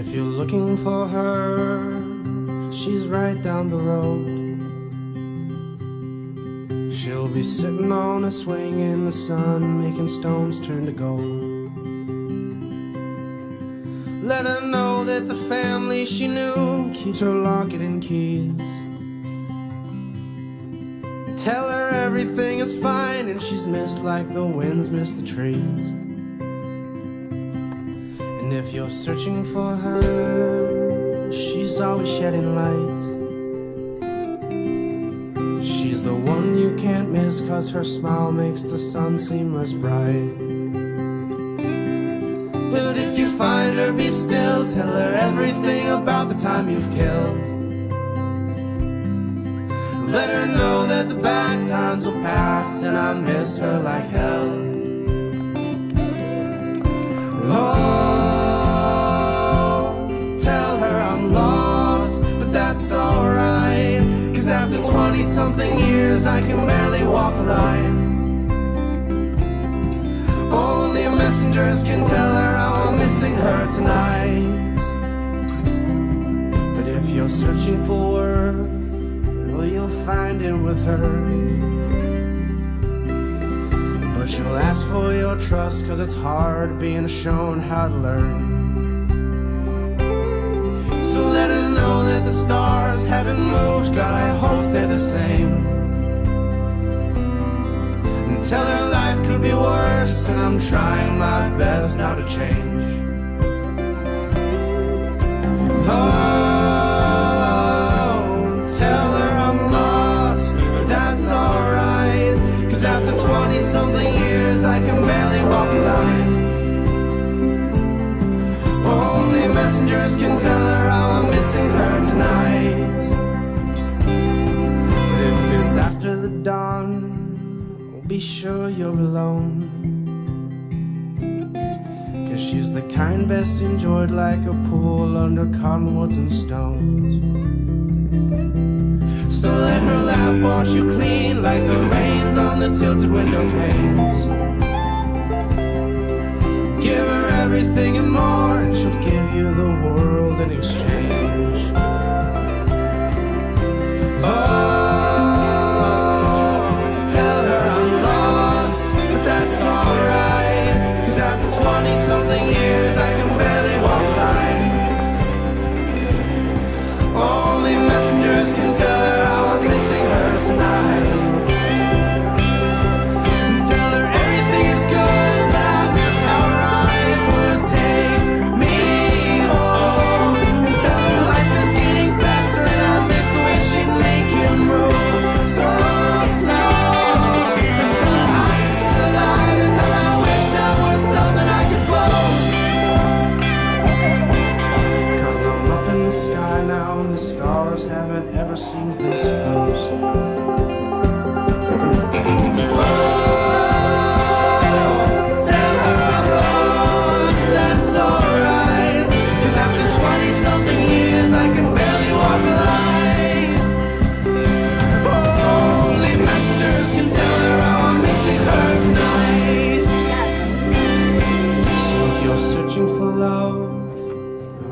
if you're looking for her, she's right down the road. She'll be sitting on a swing in the sun, making stones turn to gold. Let her know that the family she knew keeps her locket and keys. Tell her everything is fine and she's missed like the winds miss the trees. And if you're searching for her, she's always shedding light. She's the one you can't miss, 'cause her smile makes the sun seem less bright. But if you find her, be still, tell her everything about the time you've killed. Let her know that the bad times will pass and I miss her like hell. Oh, tell her I'm lost, but that's alright, 'cause after 20-something years I can barely walk a line. Only messengers can tell her how I'm missing her tonight. But if you're searching for worth, well, you'll find it with her. But she'll ask for your trust, 'cause it's hard being shown how to learn. So let her know that the stars haven't moved, God, I hope they're the same. And tell her life could be worse, and I'm trying my best now to change. Oh, tell her I'm lost, but that's alright, 'cause after 20-something years I can barely walk a line. Only messengers can tell her how I'm missing her tonight. But if it's after the dawn, be sure you're alone, 'cause she's the kind best enjoyed like a pool under cottonwoods and stones. So let her laugh wash you clean like the rains on the tilted window panes. Give her everything and more, and she'll give you the world in exchange. Oh, alright, 'cause after 20-something years I can barely walk a line. Only messengers can tell her how I'm missing her tonight. Tell her everything is good, but I miss how her eyes would take me home. And tell her life is getting faster and I miss the way she'd make you move so slow. Sky now and the stars haven't ever seemed this close. Oh, tell her I'm lost, that's alright, 'cause after 20-something years I can barely walk a line. Only messengers can tell her how I'm missing her tonight. So if you're searching for love,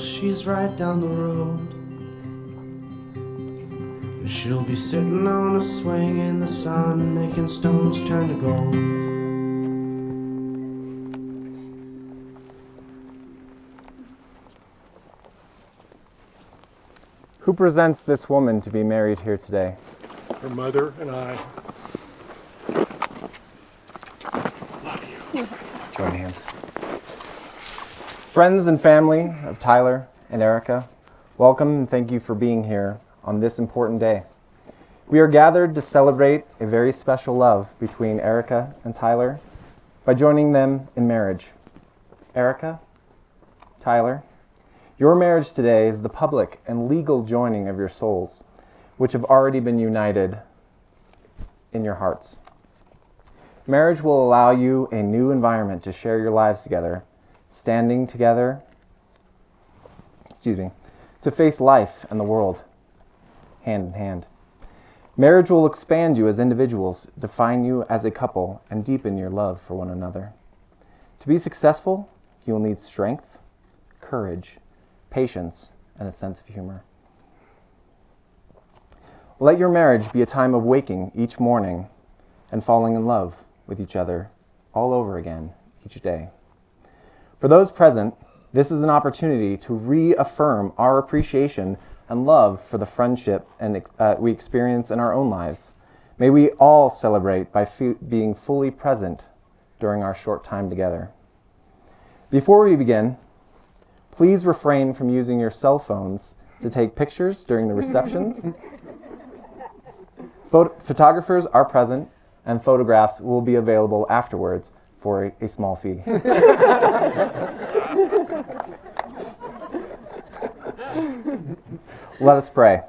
she's right down the road. She'll be sitting on a swing in the sun, making stones turn to gold. Who presents this woman to be married here today? Her mother and I. Love you. Join hands. Friends and family of Tyler and Erica, welcome and thank you for being here on this important day. We are gathered to celebrate a very special love between Erica and Tyler by joining them in marriage. Erica, Tyler, your marriage today is the public and legal joining of your souls, which have already been united in your hearts. Marriage will allow you a new environment to share your lives together, standing together, to face life and the world hand in hand. Marriage will expand you as individuals, define you as a couple, and deepen your love for one another. To be successful, you will need strength, courage, patience, and a sense of humor. Let your marriage be a time of waking each morning and falling in love with each other all over again each day. For those present, this is an opportunity to reaffirm our appreciation and love for the friendship we experience in our own lives. May we all celebrate by being fully present during our short time together. Before we begin, please refrain from using your cell phones to take pictures during the receptions. Photographers are present, and photographs will be available afterwards for a small fee. Let us pray.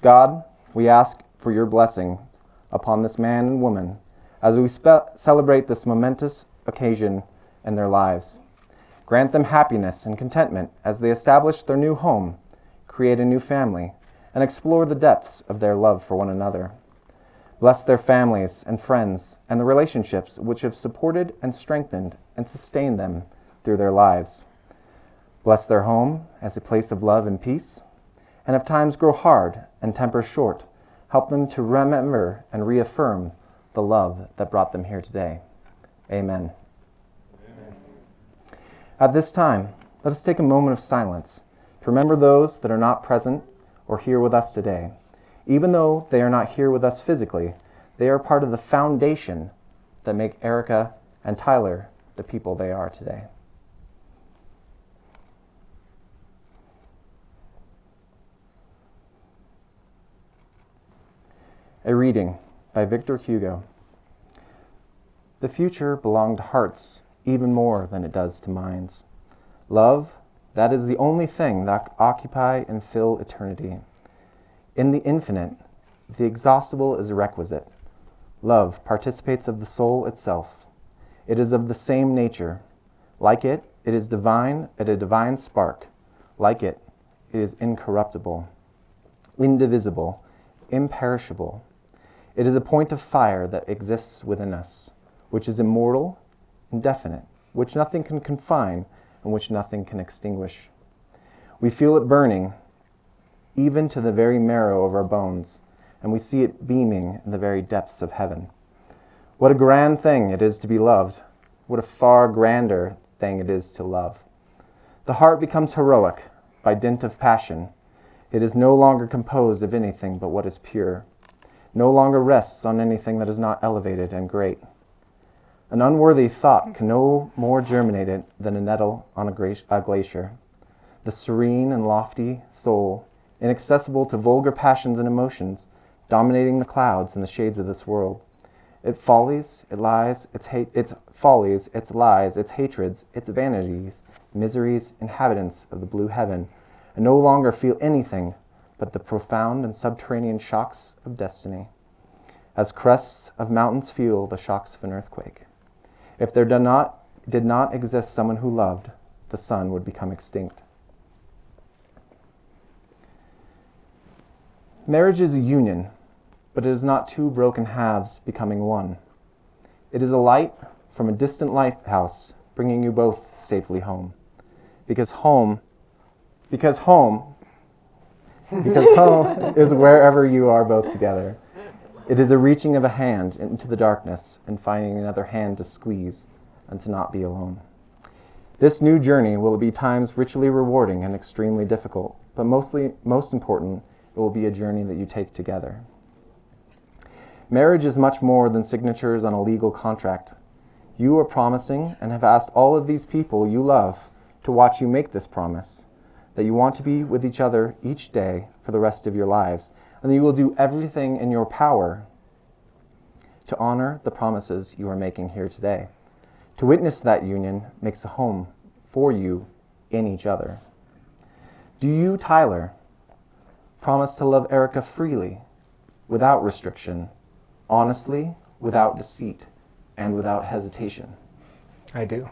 God, we ask for your blessing upon this man and woman as we celebrate this momentous occasion in their lives. Grant them happiness and contentment as they establish their new home, create a new family, and explore the depths of their love for one another. Bless their families and friends and the relationships which have supported and strengthened and sustained them through their lives. Bless their home as a place of love and peace, and if times grow hard and temper short, help them to remember and reaffirm the love that brought them here today. Amen. Amen. At this time, let us take a moment of silence to remember those that are not present or here with us today. Even though they are not here with us physically, they are part of the foundation that make Erica and Tyler the people they are today. A reading by Victor Hugo. The future belonged to hearts even more than it does to minds. Love, that is the only thing that occupy and fill eternity. In the infinite, the exhaustible is a requisite. Love participates of the soul itself. It is of the same nature. Like it, it is divine at a divine spark. Like it, it is incorruptible, indivisible, imperishable. It is a point of fire that exists within us, which is immortal, indefinite, which nothing can confine and which nothing can extinguish. We feel it burning, even to the very marrow of our bones, and we see it beaming in the very depths of heaven. What a grand thing it is to be loved. What a far grander thing it is to love. The heart becomes heroic by dint of passion. It is no longer composed of anything but what is pure. No longer rests on anything that is not elevated and great. An unworthy thought can no more germinate it than a nettle on a glacier. The serene and lofty soul, inaccessible to vulgar passions and emotions, dominating the clouds and the shades of this world. Its follies, its lies, its hatreds, its vanities, miseries, inhabitants of the blue heaven, and no longer feel anything but the profound and subterranean shocks of destiny, as crests of mountains feel the shocks of an earthquake. If there did not exist someone who loved, the sun would become extinct. Marriage is a union, but it is not two broken halves becoming one. It is a light from a distant lighthouse bringing you both safely home. Because home is wherever you are both together. It is a reaching of a hand into the darkness and finding another hand to squeeze and to not be alone. This new journey will be times richly rewarding and extremely difficult, but most important, it will be a journey that you take together. Marriage is much more than signatures on a legal contract. You are promising and have asked all of these people you love to watch you make this promise, that you want to be with each other each day for the rest of your lives, and that you will do everything in your power to honor the promises you are making here today. To witness that union makes a home for you in each other. Do you, Tyler, promise to love Erica freely, without restriction, honestly, without deceit, and without hesitation? I do.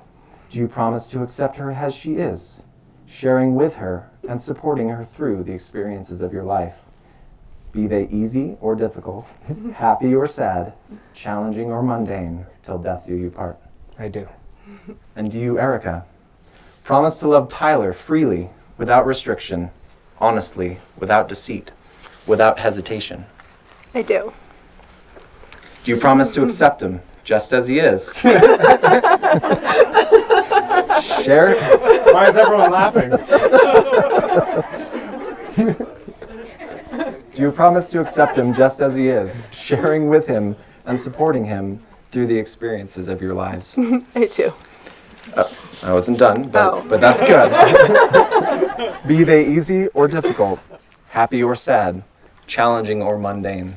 Do you promise to accept her as she is, sharing with her and supporting her through the experiences of your life, be they easy or difficult, happy or sad, challenging or mundane, till death do you part? I do. And do you, Erica, promise to love Tyler freely, without restriction, honestly, without deceit, without hesitation? I do. Do you promise to accept him just as he is? Share. Why is everyone laughing? Do you promise to accept him just as he is, sharing with him and supporting him through the experiences of your lives? I do. I wasn't done, but, Oh. but that's good. Be they easy or difficult, happy or sad, challenging or mundane.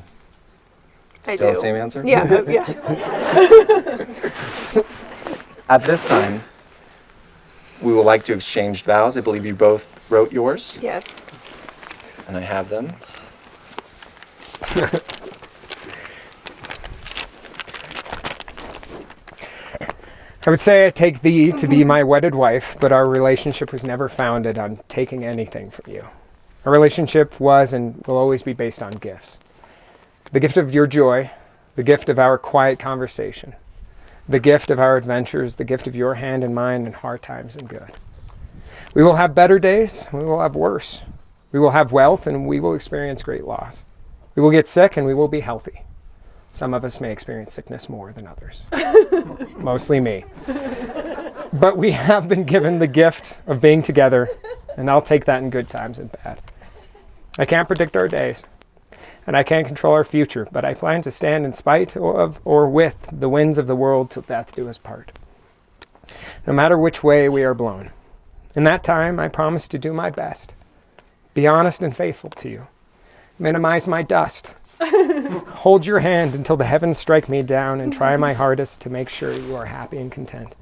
I Still do. the same answer? Yeah, yeah. At this time, we would like to exchange vows. I believe you both wrote yours, Yes. and I have them. I would say I take thee to be my wedded wife, but our relationship was never founded on taking anything from you. Our relationship was and will always be based on gifts. The gift of your joy, the gift of our quiet conversation, the gift of our adventures, the gift of your hand and mine in hard times and good. We will have better days, we will have worse. We will have wealth and we will experience great loss. We will get sick and we will be healthy. Some of us may experience sickness more than others. Mostly me. But we have been given the gift of being together, and I'll take that in good times and bad. I can't predict our days, and I can't control our future, but I plan to stand in spite of or with the winds of the world till death do us part. No matter which way we are blown. In that time, I promise to do my best, be honest and faithful to you, minimize my dust, hold your hand until the heavens strike me down, and try my hardest to make sure you are happy and content.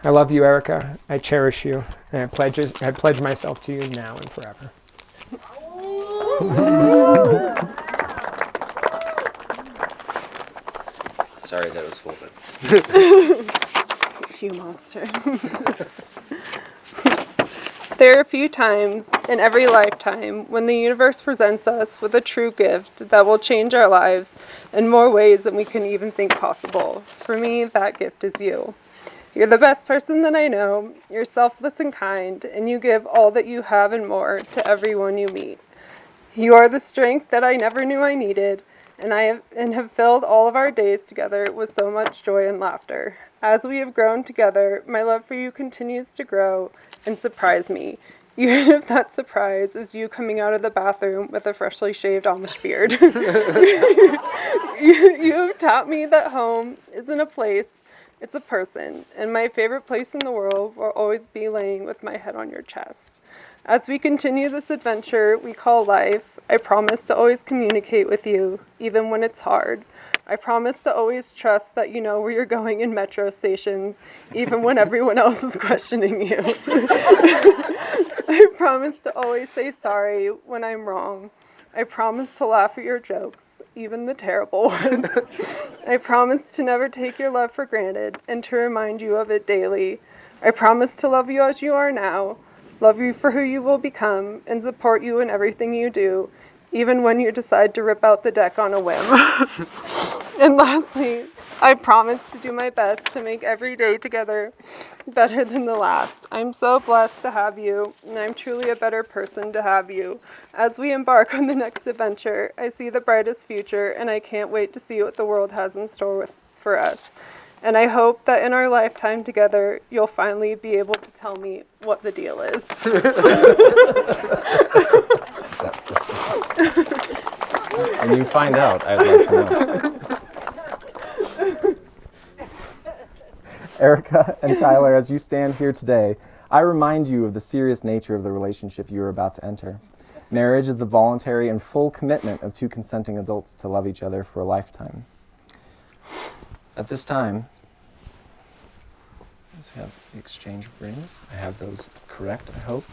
I love you, Erica. I cherish you, and I pledge myself to you now and forever. Sorry that was full, but You monster. There are a few times in every lifetime when the universe presents us with a true gift that will change our lives in more ways than we can even think possible. For me, that gift is you. You're the best person that I know. You're selfless and kind, and you give all that you have and more to everyone you meet. You are the strength that I never knew I needed, and have filled all of our days together with so much joy and laughter. As we have grown together, my love for you continues to grow and surprise me, even if that surprise is you coming out of the bathroom with a freshly shaved Amish beard. You have taught me that home isn't a place, it's a person, and my favorite place in the world will always be laying with my head on your chest. As we continue this adventure we call life, I promise to always communicate with you, even when it's hard. I promise to always trust that you know where you're going in metro stations, even when everyone else is questioning you. I promise to always say sorry when I'm wrong. I promise to laugh at your jokes, even the terrible ones. I promise to never take your love for granted and to remind you of it daily. I promise to love you as you are now, love you for who you will become, and support you in everything you do, even when you decide to rip out the deck on a whim. And lastly, I promise to do my best to make every day together better than the last. I'm so blessed to have you, and I'm truly a better person to have you. As we embark on the next adventure, I see the brightest future, and I can't wait to see what the world has in store for us. And I hope that in our lifetime together, you'll finally be able to tell me what the deal is. when you find out, I'd like to know. Erica and Tyler, as you stand here today, I remind you of the serious nature of the relationship you are about to enter. Marriage is the voluntary and full commitment of two consenting adults to love each other for a lifetime. At this time, as we have the exchange of rings, I have those correct, I hope.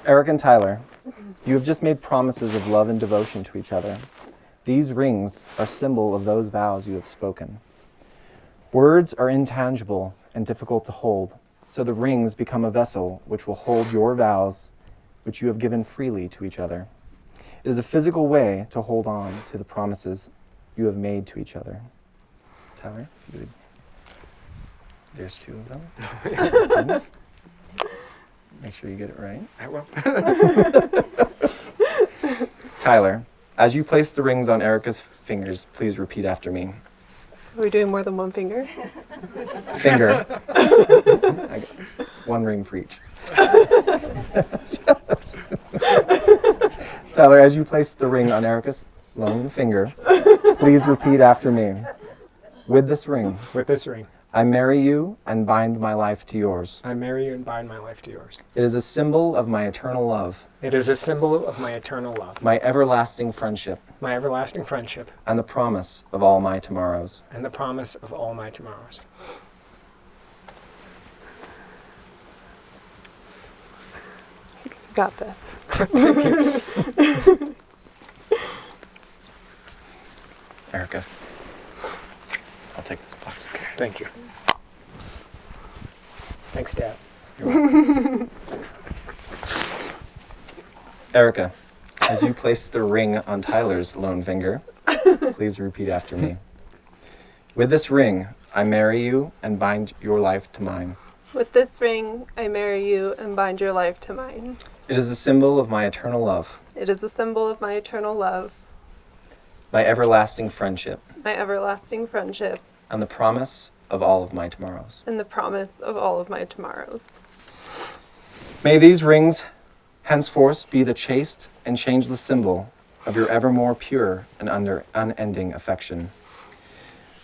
Eric and Tyler, you have just made promises of love and devotion to each other. These rings are symbol of those vows you have spoken. Words are intangible and difficult to hold, so the rings become a vessel which will hold your vows, which you have given freely to each other. It is a physical way to hold on to the promises you have made to each other. Tyler, if you would. There's 2 of them. Make sure you get it right. I will. Tyler, as you place the rings on Erica's fingers, please repeat after me. Are we doing more than one finger? Finger. 1 ring for each. Tyler, as you place the ring on Erica's lone finger, please repeat after me. With this ring, With this ring, I marry you and bind my life to yours. I marry you and bind my life to yours. It is a symbol of my eternal love, It is a symbol of my eternal love, my everlasting friendship, my everlasting friendship, and the promise of all my tomorrows. and the promise of all my tomorrows. Got this. Erica, I'll take this box. Thank you. Thanks, Dad. Erica, as you place the ring on Tyler's lone finger, please repeat after me. With this ring, I marry you and bind your life to mine. With this ring, I marry you and bind your life to mine. It is a symbol of my eternal love, It is a symbol of my eternal love, my everlasting friendship, my everlasting friendship, and the promise of all of my tomorrows. and the promise of all of my tomorrows. May these rings henceforth be the chaste and changeless symbol of your evermore pure and unending affection.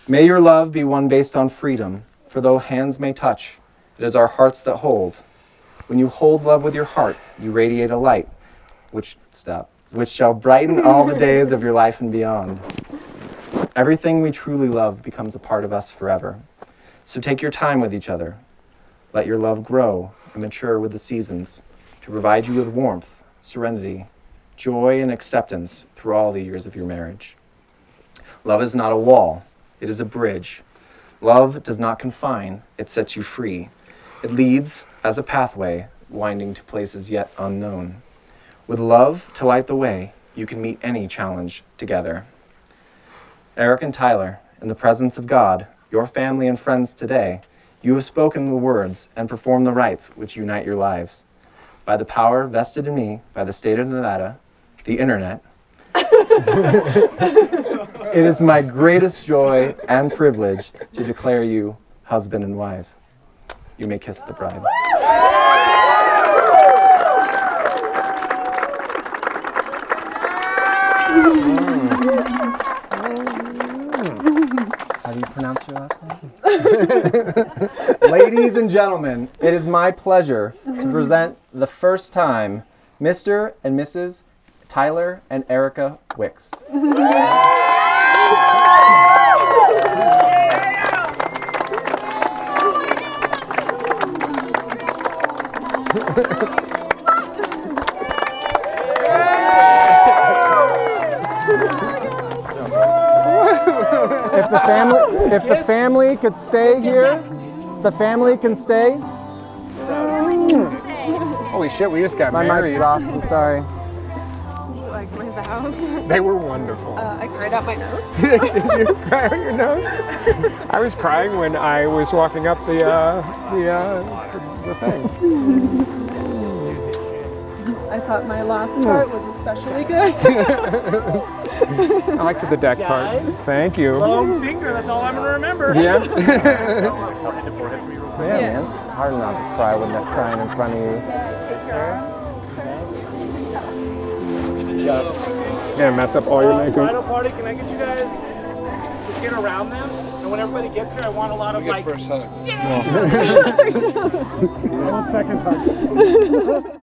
May your love be one based on freedom, for though hands may touch, it is our hearts that hold. When you hold love with your heart, you radiate a light, which shall brighten all the days of your life and beyond. Everything we truly love becomes a part of us forever. So take your time with each other. Let your love grow and mature with the seasons to provide you with warmth, serenity, joy, and acceptance through all the years of your marriage. Love is not a wall, it is a bridge. Love does not confine, it sets you free. It leads as a pathway, winding to places yet unknown. With love to light the way, you can meet any challenge together. Eric and Tyler, in the presence of God, your family and friends today, you have spoken the words and performed the rites which unite your lives. By the power vested in me by the state of Nevada, the internet, it is my greatest joy and privilege to declare you husband and wife. You may kiss the bride. How do you pronounce your last name? Ladies and gentlemen, it is my pleasure to present the first time Mr. and Mrs. Tyler and Erica Wicks. If the family could stay here, the family can stay. Holy shit, we just got My married. mic's off, I'm sorry. Like my vows. They were wonderful. I cried out my nose. Did you cry on your nose? I was crying when I was walking up the thing. I thought my last part was especially good. I liked the deck part. Thank you. Long finger, that's all I'm gonna remember. Yeah. Yeah, man, it's hard not to cry when they're crying in front of you. Gonna mess up all your makeup. Bridal party, can I get you guys to get around them? And when everybody gets here, I want a lot of like. First hug. I want second hug.